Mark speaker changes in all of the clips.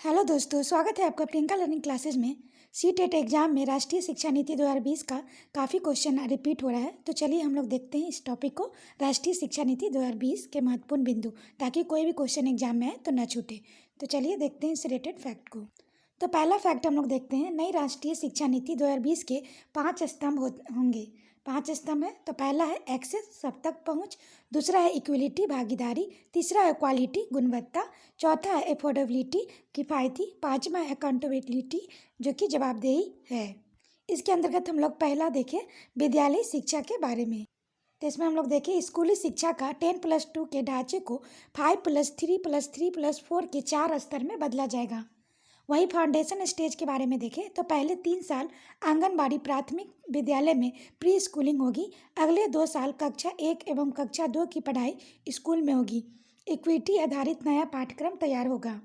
Speaker 1: Hello दोस्तों, स्वागत है आपका प्रियंका लर्निंग क्लासेज में। सीटेट एग्जाम में राष्ट्रीय शिक्षा नीति 2020 का काफ़ी क्वेश्चन रिपीट हो रहा है। तो चलिए हम लोग देखते हैं इस टॉपिक को, राष्ट्रीय शिक्षा नीति 2020 के महत्वपूर्ण बिंदु, ताकि कोई भी क्वेश्चन एग्जाम में आए तो न छूटे। तो चलिए देखते हैं इस रिलेटेड फैक्ट को। तो पहला फैक्ट हम लोग देखते हैं, नई राष्ट्रीय शिक्षा नीति 2020 के 5 स्तंभ होंगे। 5 स्तंभ है। तो पहला है एक्सेस, सब तक पहुंच। दूसरा है इक्वलिटी, भागीदारी। तीसरा है क्वालिटी, गुणवत्ता। चौथा है एफोर्डेबिलिटी, किफ़ायती। पांचवा है अकाउंटेबिलिटी, जो कि जवाबदेही है। इसके अंतर्गत हम लोग पहला देखें विद्यालय शिक्षा के बारे में। तो इसमें हम लोग देखें स्कूली शिक्षा का 10+2 के ढांचे को 5+3+3+4 के 4 स्तर में बदला जाएगा। वही फाउंडेशन स्टेज के बारे में देखें तो पहले 3 साल आंगनबाड़ी प्राथमिक विद्यालय में प्री स्कूलिंग होगी। अगले 2 साल कक्षा 1 एवं कक्षा 2 की पढ़ाई स्कूल में होगी। इक्विटी आधारित नया पाठ्यक्रम तैयार होगा।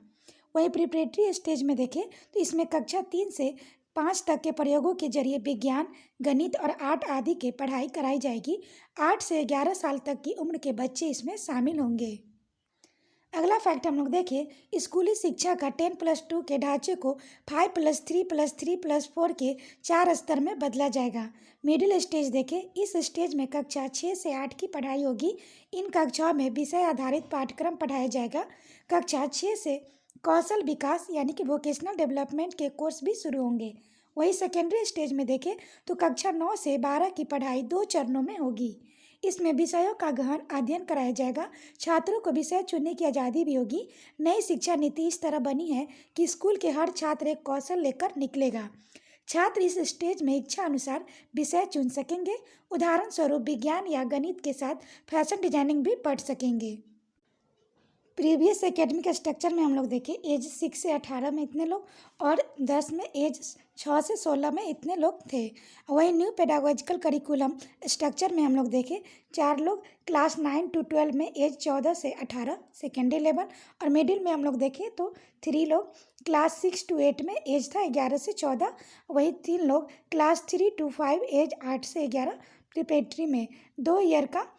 Speaker 1: वही प्रिपरेटरी स्टेज में देखें तो इसमें कक्षा 3 से 5 तक के प्रयोगों के जरिए विज्ञान, गणित और आर्ट आदि की पढ़ाई कराई जाएगी। 8 से 11 साल तक की उम्र के बच्चे इसमें शामिल होंगे। अगला फैक्ट हम लोग देखें, स्कूली शिक्षा का 10+2 के ढांचे को 5+3+3+4 के 4 स्तर में बदला जाएगा। मिडिल स्टेज देखें, इस स्टेज में कक्षा 6 से 8 की पढ़ाई होगी। इन कक्षाओं में विषय आधारित पाठ्यक्रम पढ़ाया जाएगा। कक्षा 6 से कौशल विकास यानी कि वोकेशनल डेवलपमेंट के कोर्स भी शुरू होंगे। वही सेकेंडरी स्टेज में देखें तो कक्षा 9 से 12 की पढ़ाई 2 चरणों में होगी। इसमें विषयों का गहन अध्ययन कराया जाएगा। छात्रों को विषय चुनने की आज़ादी भी होगी। नई शिक्षा नीति इस तरह बनी है कि स्कूल के हर छात्र एक कौशल लेकर निकलेगा। छात्र इस स्टेज में इच्छा अनुसार विषय चुन सकेंगे। उदाहरण स्वरूप विज्ञान या गणित के साथ फैशन डिजाइनिंग भी पढ़ सकेंगे। प्रीवियस एकेडमिक स्ट्रक्चर में हम लोग देखें, एज 6 से 18 में इतने लोग और 10 में एज 6 से 16 में इतने लोग थे। वही न्यू पेडागोजिकल करिकुलम स्ट्रक्चर में हम लोग देखें, 4 लोग क्लास 9 to 12 में एज 14 से 18 सेकेंडरी लेवल, और मिडिल में हम लोग देखें तो 3 लोग क्लास 6 to 8 में एज था 11 से 14। वही 3 लोग क्लास 3 to 5 एज 8 से 11। प्रिपरेटरी में 2 ईयर का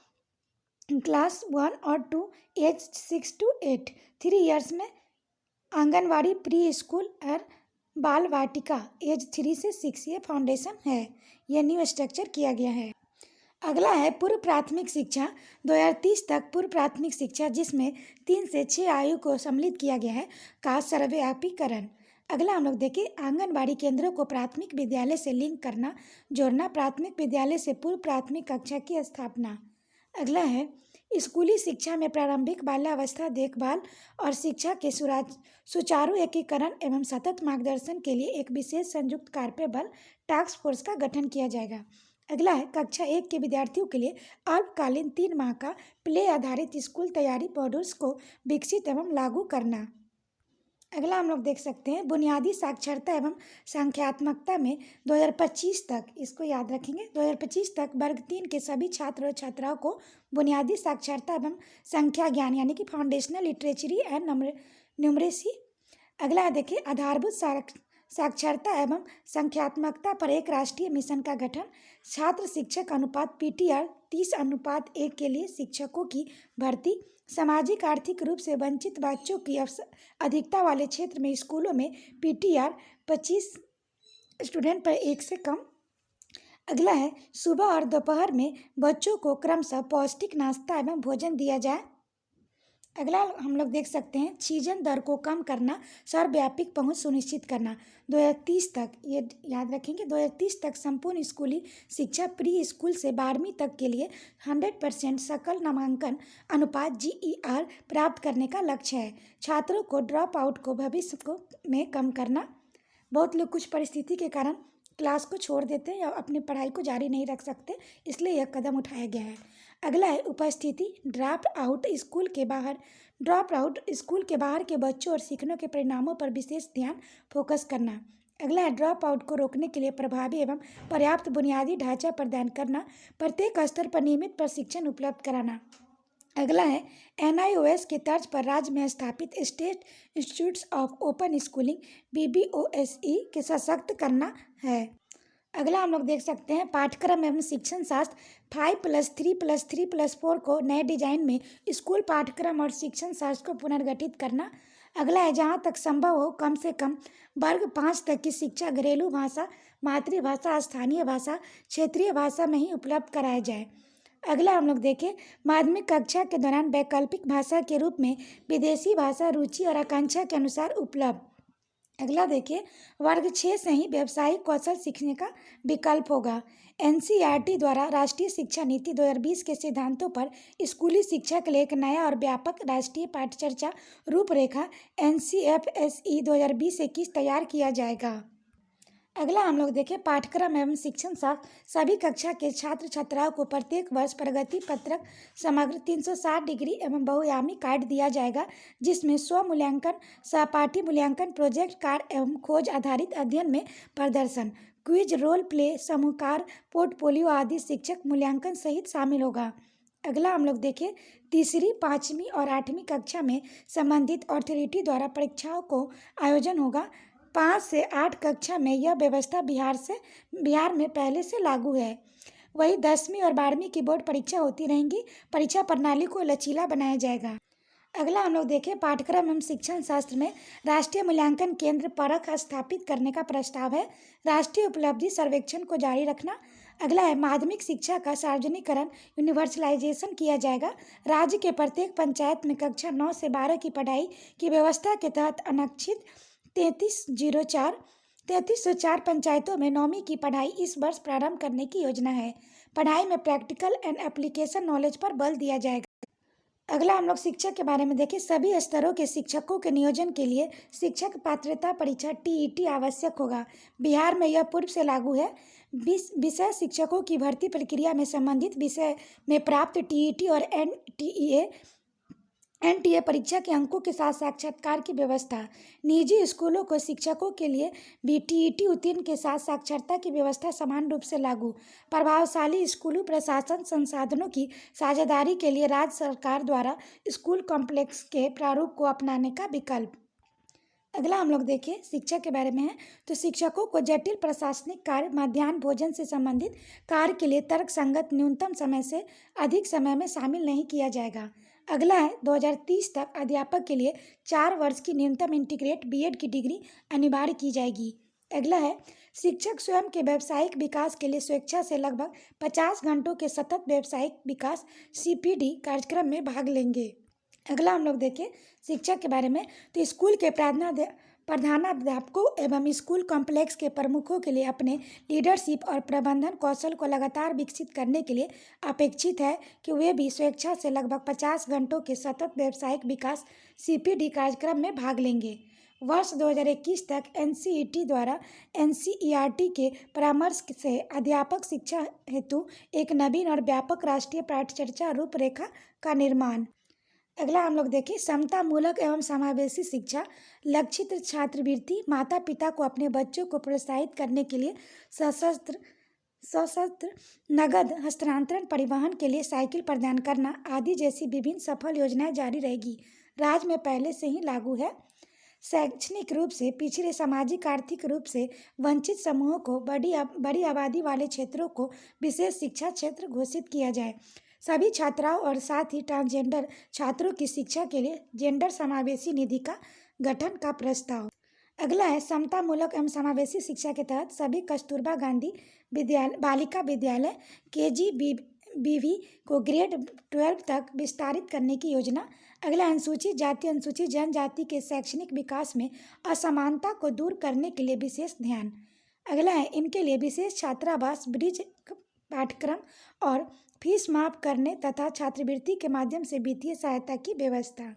Speaker 1: क्लास 1 और 2 एज 6 to 8। 3 ईयर्स में आंगनवाड़ी, प्री स्कूल और बाल वाटिका एज 3 से 6। ये फाउंडेशन है, यह न्यू स्ट्रक्चर किया गया है। अगला है पूर्व प्राथमिक शिक्षा 2030 तक। पूर्व प्राथमिक शिक्षा जिसमें 3 से 6 आयु को सम्मिलित किया गया है का सर्वव्यापीकरण। अगला हम लोग देखें आंगनबाड़ी केंद्रों को प्राथमिक विद्यालय से लिंक करना, जोड़ना। प्राथमिक विद्यालय से पूर्व प्राथमिक कक्षा की स्थापना। अगला है स्कूली शिक्षा में प्रारंभिक बाल्यावस्था देखभाल और शिक्षा के सुचारू एकीकरण एवं सतत मार्गदर्शन के लिए एक विशेष संयुक्त कार्यबल टास्क फोर्स का गठन किया जाएगा। अगला है कक्षा 1 के विद्यार्थियों के लिए अल्पकालीन 3 माह का प्ले आधारित स्कूल तैयारी मॉड्यूल्स को विकसित एवं लागू करना। अगला हम लोग देख सकते हैं बुनियादी साक्षरता एवं संख्यात्मकता में 2025 तक, इसको याद रखेंगे, 2025 तक वर्ग 3 के सभी छात्र और छात्राओं को बुनियादी साक्षरता एवं संख्या ज्ञान यानी कि फाउंडेशनल लिटरेचरी एंड न्यूमरेसी। अगला देखिए आधारभूत साक्षरता एवं संख्यात्मकता पर एक राष्ट्रीय मिशन का गठन। छात्र शिक्षक अनुपात PTR 30:1 के लिए शिक्षकों की भर्ती। सामाजिक आर्थिक रूप से वंचित बच्चों की अधिकता वाले क्षेत्र में स्कूलों में PTR 25 स्टूडेंट पर 1 से कम। अगला है सुबह और दोपहर में बच्चों को क्रमशः पौष्टिक नाश्ता एवं भोजन दिया जाए। अगला हम लोग देख सकते हैं छीजन दर को कम करना, सर्वव्यापी पहुंच सुनिश्चित करना। 2030 तक, ये याद रखेंगे, 2030 तक संपूर्ण स्कूली शिक्षा प्री स्कूल से 12वीं तक के लिए 100% सकल नामांकन अनुपात GER प्राप्त करने का लक्ष्य है। छात्रों को ड्रॉप आउट को भविष्य में कम करना। बहुत लोग कुछ परिस्थिति के कारण क्लास को छोड़ देते हैं या अपनी पढ़ाई को जारी नहीं रख सकते, इसलिए यह कदम उठाया गया है। अगला है उपस्थिति ड्रॉप आउट स्कूल के बाहर के बच्चों और सीखने के परिणामों पर विशेष ध्यान फोकस करना। अगला है ड्रॉप आउट को रोकने के लिए प्रभावी एवं पर्याप्त बुनियादी ढांचा प्रदान करना। प्रत्येक स्तर पर नियमित प्रशिक्षण उपलब्ध कराना। अगला है NIOS के तर्ज पर राज्य में स्थापित state institutes of open schooling BBOSE के सशक्त करना है। अगला हम लोग देख सकते हैं पाठ्यक्रम एवं शिक्षण शास्त्र 5+3+3+4 को नए डिजाइन में स्कूल पाठ्यक्रम और शिक्षण शास्त्र को पुनर्गठित करना। अगला है जहाँ तक संभव हो कम से कम वर्ग 5 तक की शिक्षा घरेलू भाषा, मातृभाषा, स्थानीय भाषा, क्षेत्रीय भाषा में ही उपलब्ध कराया जाए। अगला हम लोग देखें माध्यमिक कक्षा के दौरान वैकल्पिक भाषा के रूप में विदेशी भाषा रुचि और आकांक्षा के अनुसार उपलब्ध। अगला देखिए वर्ग 6 से ही व्यावसायिक कौशल सीखने का विकल्प होगा। एनसीईआरटी द्वारा राष्ट्रीय शिक्षा नीति 2020 के सिद्धांतों पर स्कूली शिक्षा के लिए एक नया और व्यापक राष्ट्रीय पाठचर्चा रूपरेखा NCFSE 2020-21 तैयार किया जाएगा। अगला हम लोग देखें पाठ्यक्रम एवं शिक्षण शास्त्र सभी कक्षा के छात्र छात्राओं को प्रत्येक वर्ष प्रगति पत्रक समग्र 360 डिग्री एवं बहुआयामी कार्ड दिया जाएगा, जिसमें स्व मूल्यांकन, सहपाठी मूल्यांकन, प्रोजेक्ट कार्ड एवं खोज आधारित अध्ययन में प्रदर्शन, क्विज, रोल प्ले, समूहकार, पोर्टफोलियो आदि शिक्षक मूल्यांकन सहित शामिल होगा। अगला हम लोग देखें तीसरी, 5वीं और 8वीं कक्षा में संबंधित अथॉरिटी द्वारा परीक्षाओं को आयोजन होगा। 5 से 8 कक्षा में यह व्यवस्था बिहार में पहले से लागू है। वही 10वीं और 12वीं की बोर्ड परीक्षा होती रहेंगी। परीक्षा प्रणाली को लचीला बनाया जाएगा। अगला हम लोग देखें पाठ्यक्रम एवं शिक्षण शास्त्र में राष्ट्रीय मूल्यांकन केंद्र परख स्थापित करने का प्रस्ताव है। राष्ट्रीय उपलब्धि सर्वेक्षण को जारी रखना। अगला है माध्यमिक शिक्षा का सार्वजनिकरण यूनिवर्सलाइजेशन किया जाएगा। राज्य के प्रत्येक पंचायत में कक्षा 9 से 12 की पढ़ाई की व्यवस्था के तहत अनक्षित 3304 पंचायतों में 9वीं की पढ़ाई इस वर्ष प्रारंभ करने की योजना है। पढ़ाई में प्रैक्टिकल एंड एप्लीकेशन नॉलेज पर बल दिया जाएगा। अगला हम लोग शिक्षक के बारे में देखें सभी स्तरों के शिक्षकों के नियोजन के लिए शिक्षक पात्रता परीक्षा TET आवश्यक होगा। बिहार में यह पूर्व से लागू है। विषय शिक्षकों की भर्ती प्रक्रिया में संबंधित विषय में प्राप्त TET और NTA परीक्षा के अंकों के साथ साक्षात्कार की व्यवस्था। निजी स्कूलों को शिक्षकों के लिए भी TET उत्तीर्ण के साथ साक्षरता की व्यवस्था समान रूप से लागू। प्रभावशाली स्कूली प्रशासन संसाधनों की साझेदारी के लिए राज्य सरकार द्वारा स्कूल कॉम्प्लेक्स के प्रारूप को अपनाने का विकल्प। अगला हम लोग देखें शिक्षा के बारे में है तो शिक्षकों को जटिल प्रशासनिक कार्य, मध्याह्न भोजन से संबंधित कार्य के लिए तर्कसंगत न्यूनतम समय से अधिक समय में शामिल नहीं किया जाएगा। अगला है 2030 तक अध्यापक के लिए 4 वर्ष की न्यूनतम इंटीग्रेट BEd की डिग्री अनिवार्य की जाएगी। अगला है शिक्षक स्वयं के व्यावसायिक विकास के लिए स्वेच्छा से लगभग 50 घंटों के सतत व्यावसायिक विकास CPD कार्यक्रम में भाग लेंगे। अगला हम लोग देखें शिक्षा के बारे में तो स्कूल के प्रधानाध्यापकों एवं स्कूल कॉम्प्लेक्स के प्रमुखों के लिए अपने लीडरशिप और प्रबंधन कौशल को लगातार विकसित करने के लिए अपेक्षित है कि वे भी स्वेच्छा से लगभग 50 घंटों के सतत व्यावसायिक विकास CPD कार्यक्रम में भाग लेंगे। वर्ष 2021 तक NCET द्वारा NCERT के परामर्श से अध्यापक शिक्षा हेतु एक नवीन और व्यापक राष्ट्रीय पाठचर्चा रूपरेखा का निर्माण। अगला हम लोग देखें समता मूलक एवं समावेशी शिक्षा। लक्षित छात्रवृत्ति माता पिता को अपने बच्चों को प्रोत्साहित करने के लिए सशस्त्र नगद हस्तांतरण, परिवहन के लिए साइकिल प्रदान करना आदि जैसी विभिन्न सफल योजनाएं जारी रहेगी। राज्य में पहले से ही लागू है। शैक्षणिक रूप से पिछड़े, सामाजिक आर्थिक रूप से वंचित समूहों को बड़ी आबादी वाले क्षेत्रों को विशेष शिक्षा क्षेत्र घोषित किया जाए। सभी छात्राओं और साथ ही ट्रांसजेंडर छात्रों की शिक्षा के लिए जेंडर समावेशी निधि का गठन का प्रस्ताव। अगला है समता मूलक एवं समावेशी शिक्षा के तहत सभी कस्तूरबा गांधी बालिका विद्यालय KGBV को ग्रेड 12 तक विस्तारित करने की योजना। अगला अनुसूचित जाति अनुसूचित जनजाति के शैक्षणिक विकास में असमानता को दूर करने के लिए विशेष ध्यान। अगला है इनके लिए विशेष छात्रावास, ब्रिज पाठ्यक्रम और फीस माफ करने तथा छात्रवृत्ति के माध्यम से वित्तीय सहायता की व्यवस्था।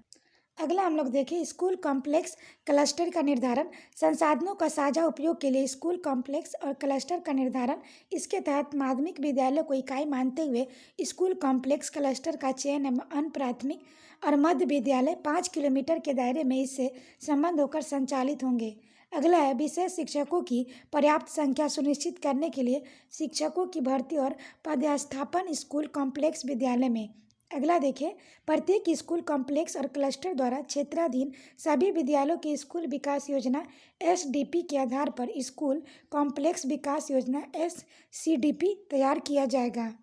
Speaker 1: अगला हम लोग देखें स्कूल कॉम्प्लेक्स क्लस्टर का निर्धारण। संसाधनों का साझा उपयोग के लिए स्कूल कॉम्प्लेक्स और क्लस्टर का निर्धारण। इसके तहत माध्यमिक विद्यालय को इकाई मानते हुए स्कूल कॉम्प्लेक्स क्लस्टर का चयन एवं अन्य प्राथमिक और मध्य विद्यालय 5 किलोमीटर के दायरे में इससे संबंध होकर संचालित होंगे। अगला है विशेष शिक्षकों की पर्याप्त संख्या सुनिश्चित करने के लिए शिक्षकों की भर्ती और पदस्थापन स्कूल कॉम्प्लेक्स विद्यालय में। अगला देखें प्रत्येक स्कूल कॉम्प्लेक्स और क्लस्टर द्वारा क्षेत्राधीन सभी विद्यालयों की स्कूल विकास योजना SDP के आधार पर स्कूल कॉम्प्लेक्स विकास योजना SCDP तैयार किया जाएगा।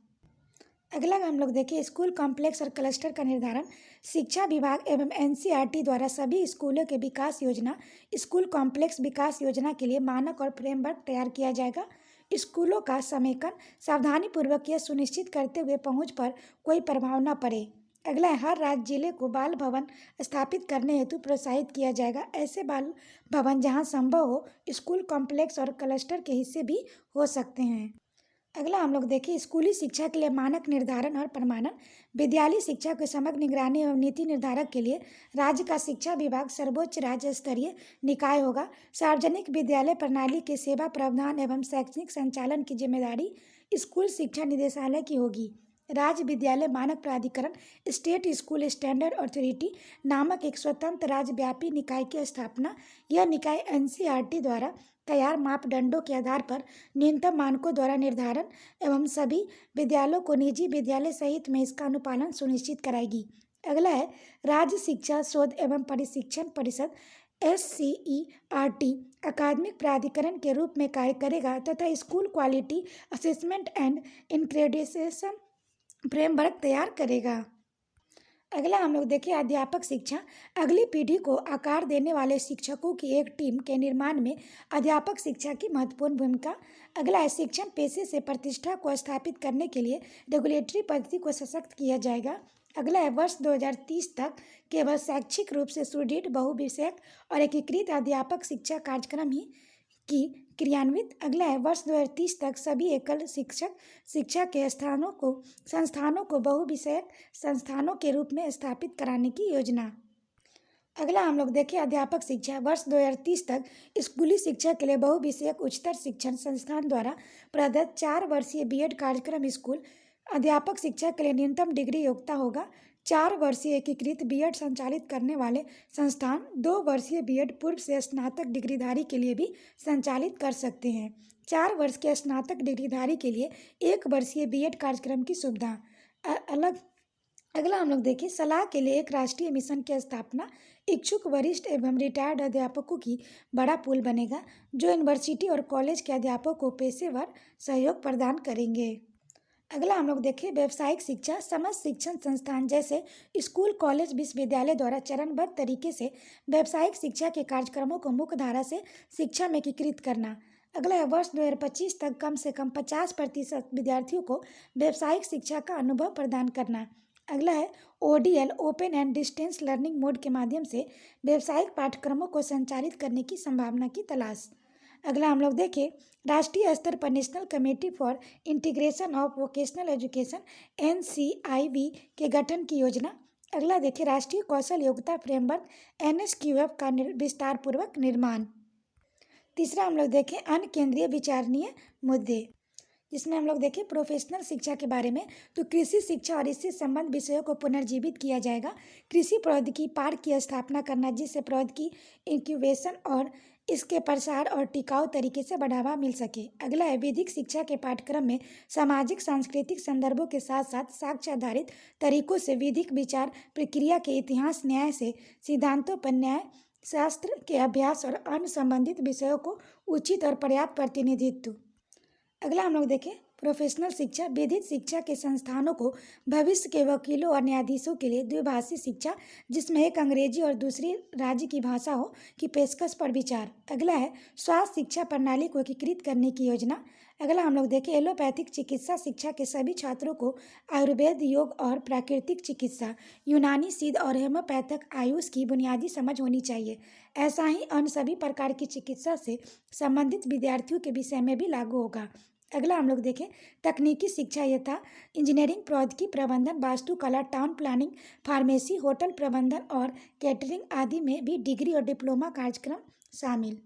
Speaker 1: अगला हम लोग देखें स्कूल कॉम्प्लेक्स और क्लस्टर का निर्धारण। शिक्षा विभाग एवं एनसीईआरटी द्वारा सभी स्कूलों के विकास योजना, स्कूल कॉम्प्लेक्स विकास योजना के लिए मानक और फ्रेमवर्क तैयार किया जाएगा। स्कूलों का समेकन सावधानीपूर्वक यह सुनिश्चित करते हुए पहुंच पर कोई प्रभाव न पड़े। अगला है हर राज्य जिले को बाल भवन स्थापित करने हेतु प्रोत्साहित किया जाएगा। ऐसे बाल भवन जहां संभव हो स्कूल कॉम्प्लेक्स और क्लस्टर के हिस्से भी हो सकते हैं। अगला हम लोग देखें स्कूली शिक्षा के लिए मानक निर्धारण और प्रमाणन। विद्यालय शिक्षा की समग्र निगरानी एवं नीति निर्धारक के लिए राज्य का शिक्षा विभाग सर्वोच्च राज्य स्तरीय निकाय होगा। सार्वजनिक विद्यालय प्रणाली के सेवा प्रावधान एवं शैक्षणिक संचालन की जिम्मेदारी स्कूल शिक्षा निदेशालय की होगी। राज्य विद्यालय मानक प्राधिकरण स्टेट स्कूल स्टैंडर्ड अथॉरिटी नामक एक स्वतंत्र राज्यव्यापी निकाय की स्थापना। यह निकाय एनसीईआरटी द्वारा तैयार मापदंडों के आधार पर न्यूनतम मानकों द्वारा निर्धारण एवं सभी विद्यालयों को निजी विद्यालय सहित में इसका अनुपालन सुनिश्चित कराएगी। अगला है राज्य शिक्षा शोध एवं प्रशिक्षण परिषद एससीईआरटी अकादमिक प्राधिकरण के रूप में कार्य करेगा तथा school quality assessment and accreditation framework तैयार करेगा। अगला हम लोग देखें अध्यापक शिक्षा। अगली पीढ़ी को आकार देने वाले शिक्षकों की एक टीम के निर्माण में अध्यापक शिक्षा की महत्वपूर्ण भूमिका। अगला है शिक्षण पेशे से प्रतिष्ठा को स्थापित करने के लिए रेगुलेटरी पद्धति को सशक्त किया जाएगा। अगला है वर्ष 2030 तक केवल शैक्षिक रूप से सुदृढ़ बहुविषयक और एकीकृत अध्यापक शिक्षा कार्यक्रम ही की क्रियान्वित। अगला है वर्ष 2030 तक सभी एकल शिक्षक शिक्षा के संस्थानों को बहुविषयक संस्थानों के रूप में स्थापित कराने की योजना। अगला हम लोग देखें अध्यापक शिक्षा। वर्ष 2030 तक स्कूली शिक्षा के लिए बहुविषयक उच्चतर शिक्षण संस्थान द्वारा प्रदत्त 4 वर्षीय बीएड कार्यक्रम स्कूल अध्यापक शिक्षा के लिए न्यूनतम डिग्री योग्यता होगा। 4 वर्षीय एकीकृत बीएड संचालित करने वाले संस्थान 2 वर्षीय बीएड पूर्व से स्नातक डिग्रीधारी के लिए भी संचालित कर सकते हैं। 4 वर्ष के स्नातक डिग्रीधारी के लिए 1 वर्षीय बीएड कार्यक्रम की सुविधा अलग। अगला हम लोग देखें सलाह के लिए एक राष्ट्रीय मिशन की स्थापना। इच्छुक वरिष्ठ एवं रिटायर्ड अध्यापकों की बड़ा पूल बनेगा जो यूनिवर्सिटी और कॉलेज के अध्यापकों को पेशेवर सहयोग प्रदान करेंगे। अगला हम लोग देखें व्यावसायिक शिक्षा। समस्त शिक्षण संस्थान जैसे स्कूल कॉलेज विश्वविद्यालय द्वारा चरणबद्ध तरीके से व्यावसायिक शिक्षा के कार्यक्रमों को मुख्य धारा से शिक्षा में एकीकृत करना। अगला है वर्ष 2025 तक कम से कम 50% विद्यार्थियों को व्यावसायिक शिक्षा का अनुभव प्रदान करना। अगला है ODL open and distance learning mode के माध्यम से व्यावसायिक पाठ्यक्रमों को संचालित करने की संभावना की तलाश। अगला हम लोग देखें राष्ट्रीय स्तर पर national committee for integration of vocational education NCIV के गठन की योजना। अगला देखें राष्ट्रीय कौशल योग्यता फ्रेमवर्क एनएसक्यूएफ का विस्तार पूर्वक निर्माण। तीसरा हम लोग देखें अन्य केंद्रीय विचारणीय मुद्दे जिसमें हम लोग देखें प्रोफेशनल शिक्षा के बारे में। तो कृषि शिक्षा और इससे संबंध विषयों को पुनर्जीवित किया जाएगा। कृषि प्रौद्योगिकी पार्क की स्थापना करना जिससे प्रौद्योगिकी इंक्यूबेशन और इसके प्रसार और टिकाऊ तरीके से बढ़ावा मिल सके। अगला है विधिक शिक्षा के पाठ्यक्रम में सामाजिक सांस्कृतिक संदर्भों के साथ साथ साक्ष्य आधारित तरीकों से विधिक विचार प्रक्रिया के इतिहास न्याय से सिद्धांतों पर न्याय शास्त्र के अभ्यास और अन्य संबंधित विषयों को उचित और पर्याप्त प्रतिनिधित्व। अगला हम लोग देखें प्रोफेशनल शिक्षा। विधिक शिक्षा के संस्थानों को भविष्य के वकीलों और न्यायाधीशों के लिए द्विभाषी शिक्षा जिसमें एक अंग्रेजी और दूसरी राज्य की भाषा हो की पेशकश पर विचार। अगला है स्वास्थ्य शिक्षा प्रणाली को एकीकृत करने की योजना। अगला हम लोग देखें एलोपैथिक चिकित्सा शिक्षा के सभी छात्रों को आयुर्वेद योग और प्राकृतिक चिकित्सा यूनानी सिद्ध और होम्योपैथिक आयुष की बुनियादी समझ होनी चाहिए। ऐसा ही अन्य सभी प्रकार की चिकित्सा से संबंधित विद्यार्थियों के विषय में भी लागू होगा। अगला हम लोग देखें तकनीकी शिक्षा यथा इंजीनियरिंग प्रौद्योगिकी प्रबंधन वास्तुकला टाउन प्लानिंग फार्मेसी होटल प्रबंधन और कैटरिंग आदि में भी डिग्री और डिप्लोमा कार्यक्रम शामिल।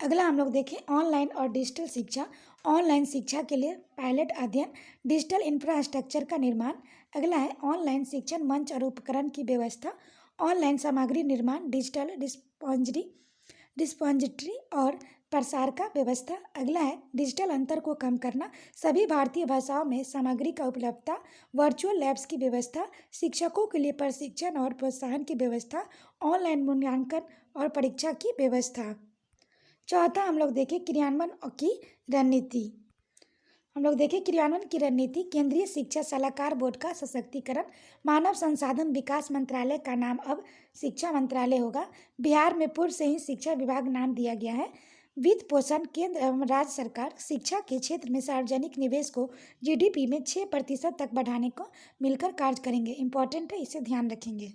Speaker 1: अगला हम लोग देखें ऑनलाइन और डिजिटल शिक्षा। ऑनलाइन शिक्षा के लिए पायलट अध्ययन डिजिटल इंफ्रास्ट्रक्चर का निर्माण। अगला है ऑनलाइन शिक्षण मंच और उपकरण की व्यवस्था ऑनलाइन सामग्री निर्माण डिजिटल डिस्पोजिटरी और प्रसार का व्यवस्था। अगला है डिजिटल अंतर को कम करना सभी भारतीय भाषाओं में सामग्री का उपलब्धता वर्चुअल लैब्स की व्यवस्था शिक्षकों के लिए प्रशिक्षण और प्रोत्साहन की व्यवस्था ऑनलाइन मूल्यांकन और परीक्षा की व्यवस्था। चौथा हम लोग देखें क्रियान्वयन की रणनीति। हम लोग देखें क्रियान्वयन की रणनीति। केंद्रीय शिक्षा सलाहकार बोर्ड का सशक्तिकरण। मानव संसाधन विकास मंत्रालय का नाम अब शिक्षा मंत्रालय होगा। बिहार में पूर्व से ही शिक्षा विभाग नाम दिया गया है। वित्त पोषण। केंद्र एवं राज्य सरकार शिक्षा के क्षेत्र में सार्वजनिक निवेश को जीडीपी में 6% तक बढ़ाने को मिलकर कार्य करेंगे। इंपॉर्टेंट है, इसे ध्यान रखेंगे।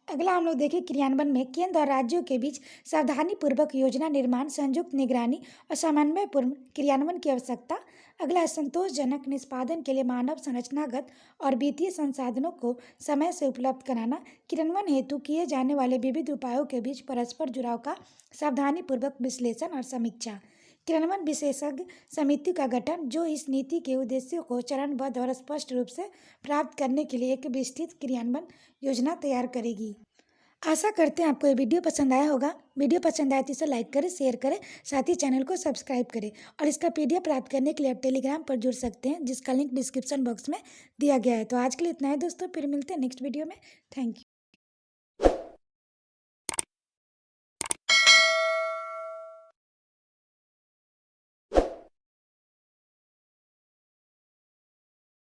Speaker 1: अगला हम लोग देखें क्रियान्वयन में केंद्र और राज्यों के बीच सावधानीपूर्वक योजना निर्माण, संयुक्त निगरानी और समन्वयपूर्ण क्रियान्वयन की आवश्यकता। अगला संतोषजनक निष्पादन के लिए मानव संरचनागत और वित्तीय संसाधनों को समय से उपलब्ध कराना। क्रियान्वयन हेतु किए जाने वाले विविध उपायों के बीच परस्पर जुड़ाव का सावधानीपूर्वक विश्लेषण और समीक्षा। क्रियान्वयन विशेषज्ञ समिति का गठन, जो इस नीति के उद्देश्यों को चरणबद्ध और स्पष्ट रूप से प्राप्त करने के लिए एक विस्तृत क्रियान्वयन योजना तैयार करेगी। आशा करते हैं आपको ये वीडियो पसंद आया होगा। वीडियो पसंद आए तो इसे लाइक करें, शेयर करें, साथ ही चैनल को सब्सक्राइब करें। और इसका पीडीएफ प्राप्त करने के लिए आप टेलीग्राम पर जुड़ सकते हैं, जिसका लिंक डिस्क्रिप्शन बॉक्स में दिया गया है। तो आज के लिए इतना है दोस्तों, फिर मिलते हैं नेक्स्ट वीडियो में। Thank you.